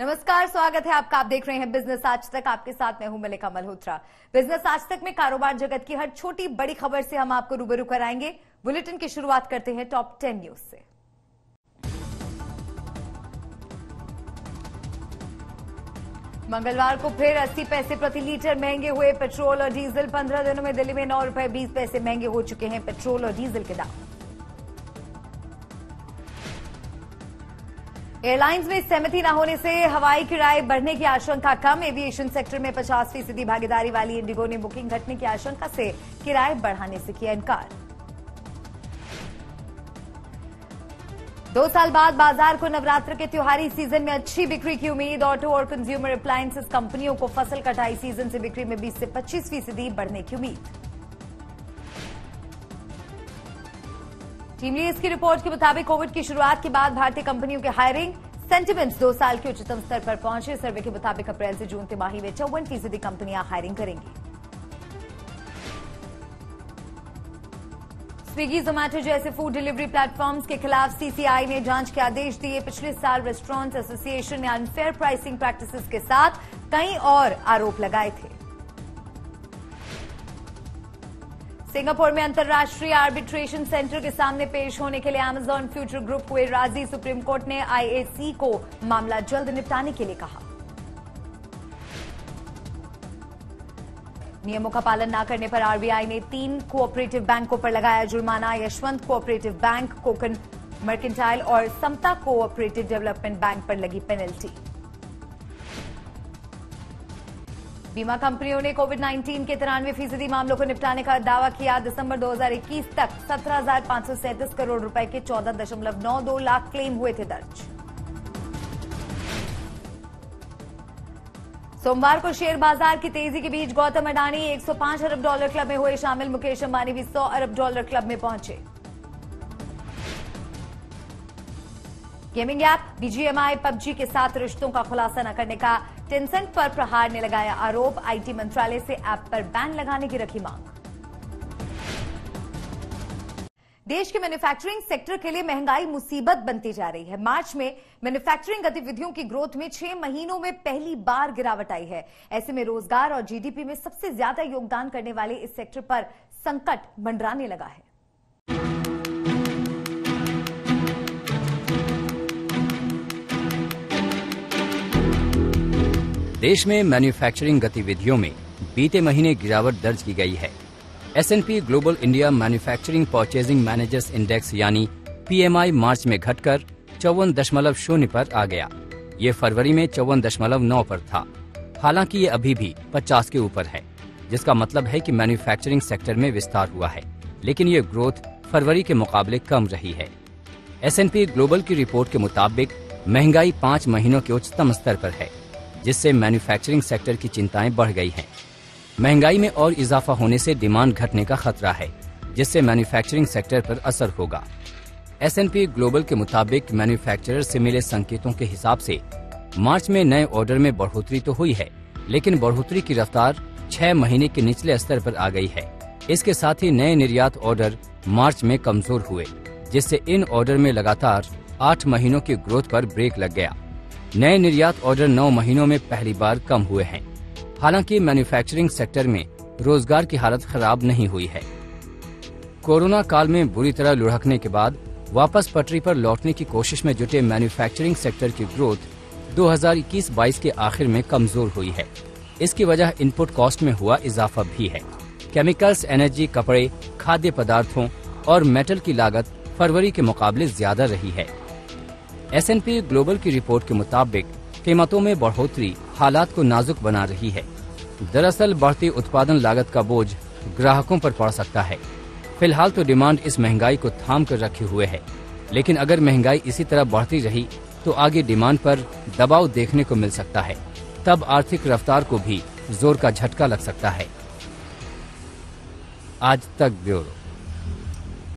नमस्कार, स्वागत है आपका। आप देख रहे हैं बिजनेस आज तक। आपके साथ मैं हूं मलिका मल्होत्रा। बिजनेस आज तक में कारोबार जगत की हर छोटी बड़ी खबर से हम आपको रूबरू कराएंगे। बुलेटिन की शुरुआत करते हैं टॉप 10 न्यूज से। मंगलवार को फिर 80 पैसे प्रति लीटर महंगे हुए पेट्रोल और डीजल। 15 दिनों में दिल्ली में 9 रुपए 20 पैसे महंगे हो चुके हैं पेट्रोल और डीजल के दाम। एयरलाइंस में सहमति न होने से हवाई किराए बढ़ने की आशंका कम। एविएशन सेक्टर में 50% भागीदारी वाली इंडिगो ने बुकिंग घटने की आशंका से किराए बढ़ाने से किया इनकार। 2 साल बाद बाजार को नवरात्र के त्योहारी सीजन में अच्छी बिक्री की उम्मीद। ऑटो और कंज्यूमर अप्लायंसेस कंपनियों को फसल कटाई सीजन से बिक्री में 20 से 25% बढ़ने की उम्मीद। टीम लीज की रिपोर्ट के मुताबिक कोविड की शुरुआत के बाद भारतीय कंपनियों के हायरिंग सेंटिमेंट्स 2 साल के उच्चतम स्तर पर पहुंचे। सर्वे के मुताबिक अप्रैल से जून तिमाही में 54% कंपनियां हायरिंग करेंगी। स्विगी, जोमैटो जैसे फूड डिलीवरी प्लेटफॉर्म्स के खिलाफ सीसीआई ने जांच के आदेश दिए। पिछले साल रेस्टोरेंट एसोसिएशन ने अनफेयर प्राइसिंग प्रैक्टिसेस के साथ कई और आरोप लगाए थे। सिंगापुर में अंतर्राष्ट्रीय आर्बिट्रेशन सेंटर के सामने पेश होने के लिए अमेजॉन फ्यूचर ग्रुप हुए राजी। सुप्रीम कोर्ट ने आईएसी को मामला जल्द निपटाने के लिए कहा। नियमों का पालन न करने पर आरबीआई ने 3 कोऑपरेटिव बैंकों पर लगाया जुर्माना। Yashwant cooperative bank, Kokan mercantile और समता कोऑपरेटिव डेवलपमेंट बैंक पर लगी पेनल्टी। बीमा कंपनियों ने कोविड-19 के 93% मामलों को निपटाने का दावा किया। दिसंबर 2021 तक 17,537 करोड़ रुपए के 14.92 लाख क्लेम हुए थे दर्ज। सोमवार को शेयर बाजार की तेजी के बीच गौतम अडानी $105 अरब क्लब में हुए शामिल। मुकेश अंबानी भी $100 अरब क्लब में पहुंचे। गेमिंग ऐप बीजीएमआई पबजी के साथ रिश्तों का खुलासा न करने का टेंसेंट पर प्रहार ने लगाया आरोप। आईटी मंत्रालय से ऐप पर बैन लगाने की रखी मांग। देश के मैन्युफैक्चरिंग सेक्टर के लिए महंगाई मुसीबत बनती जा रही है। मार्च में मैन्युफैक्चरिंग गतिविधियों की ग्रोथ में 6 महीनों में पहली बार गिरावट आई है। ऐसे में रोजगार और जीडीपी में सबसे ज्यादा योगदान करने वाले इस सेक्टर पर संकट मंडराने लगा है। देश में मैन्युफैक्चरिंग गतिविधियों में बीते महीने गिरावट दर्ज की गई है। S&P global India manufacturing purchasing managers index यानी PMI मार्च में घटकर 54.0 पर आ गया। ये फरवरी में 54.9 पर था। हालांकि ये अभी भी 50 के ऊपर है, जिसका मतलब है कि मैन्युफैक्चरिंग सेक्टर में विस्तार हुआ है, लेकिन ये ग्रोथ फरवरी के मुकाबले कम रही है। S&P ग्लोबल की रिपोर्ट के मुताबिक महंगाई 5 महीनों के उच्चतम स्तर पर है, जिससे मैन्युफैक्चरिंग सेक्टर की चिंताएं बढ़ गई हैं। महंगाई में और इजाफा होने से डिमांड घटने का खतरा है, जिससे मैन्युफैक्चरिंग सेक्टर पर असर होगा। S&P ग्लोबल के मुताबिक मैन्युफैक्चरर से मिले संकेतों के हिसाब से मार्च में नए ऑर्डर में बढ़ोतरी तो हुई है, लेकिन बढ़ोतरी की रफ्तार 6 महीने के निचले स्तर पर आ गई है। इसके साथ ही नए निर्यात ऑर्डर मार्च में कमजोर हुए, जिससे इन ऑर्डर में लगातार 8 महीनों की ग्रोथ पर ब्रेक लग गया। नए निर्यात ऑर्डर 9 महीनों में पहली बार कम हुए हैं। हालांकि मैन्युफैक्चरिंग सेक्टर में रोजगार की हालत खराब नहीं हुई है। कोरोना काल में बुरी तरह लुढ़कने के बाद वापस पटरी पर लौटने की कोशिश में जुटे मैन्युफैक्चरिंग सेक्टर की ग्रोथ 2021-22 के आखिर में कमजोर हुई है। इसकी वजह इनपुट कॉस्ट में हुआ इजाफा भी है। केमिकल्स, एनर्जी, कपड़े, खाद्य पदार्थों और मेटल की लागत फरवरी के मुकाबले ज्यादा रही है। S&P ग्लोबल की रिपोर्ट के मुताबिक कीमतों में बढ़ोतरी हालात को नाजुक बना रही है। दरअसल बढ़ती उत्पादन लागत का बोझ ग्राहकों पर पड़ सकता है। फिलहाल तो डिमांड इस महंगाई को थाम कर रखे हुए है, लेकिन अगर महंगाई इसी तरह बढ़ती रही तो आगे डिमांड पर दबाव देखने को मिल सकता है। तब आर्थिक रफ्तार को भी जोर का झटका लग सकता है। आज तक ब्यूरो।